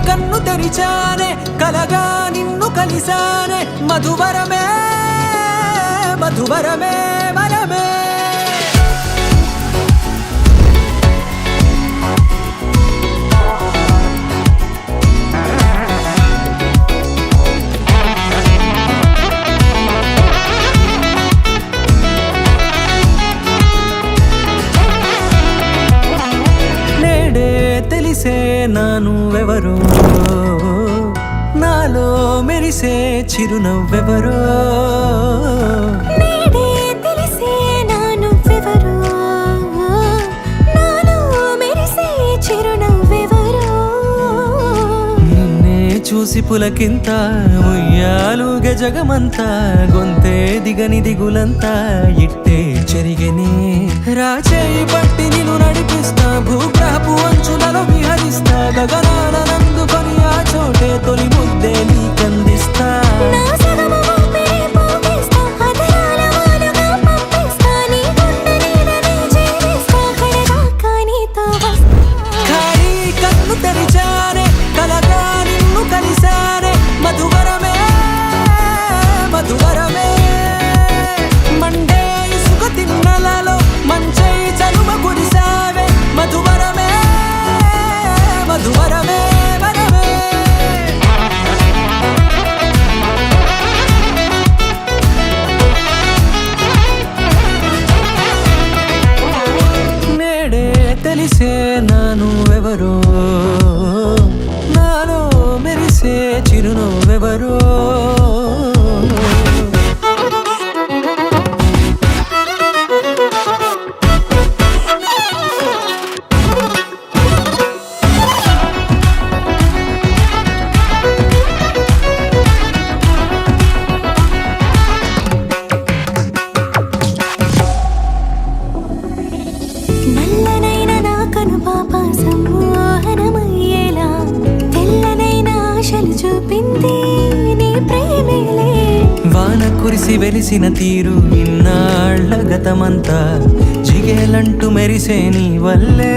కన్ను తెరిచానే కలగా నిన్ను కలిసానే మధువరమే మధువరమే వరమే తెలిసే నానువెవరో నాలో మెరిసే చిరునవ్వెవరో నేడే తెలిసే నానువెవరో నాలో మెరిసే చిరునవ్వెవరో నిన్నే చూసి పులకింత ఉయ్యాలుగే జగమంతా గొంతే దిగని దిగులంతా ఇట్టే చెరిగెనే రాచేయి పట్టి నిన్ను నడిపిస్తా భూగ్రహపు అంచులలో విహరిస్తా గగనానందుకొని ఆ చోటే తొలి ముద్దే నీకందిస్తా నా సగము ఊపిరి పోగిస్తా అదరాల వాలుగా పంపిస్తా నీ గుండె నీడనే జీవిస్తా కడదాకా నీతో వస్తా ఖాళీ కన్ను తెరిచానే కలగా నిన్ను కలిసానే మధువరమే మధువరమే మండే ఇసుక తిన్నలలో మంచై చలువ కురిసావే మధువరమే మధువరమే వరమే నేడే తెలిసే నానువెవరో నాలో మెరిసే చిరునవ్వెవరో నల్లనైన నా కనుపాప సమ్మోహనమయ్యేలా తెల్లనైన ఆశలు చూపింది నీ ప్రేమేలే వాన కురిసి వెలిసిన తీరు ఇన్నాళ్ల గతమంతా జిగేలంటూ మెరిసే నీ వల్లే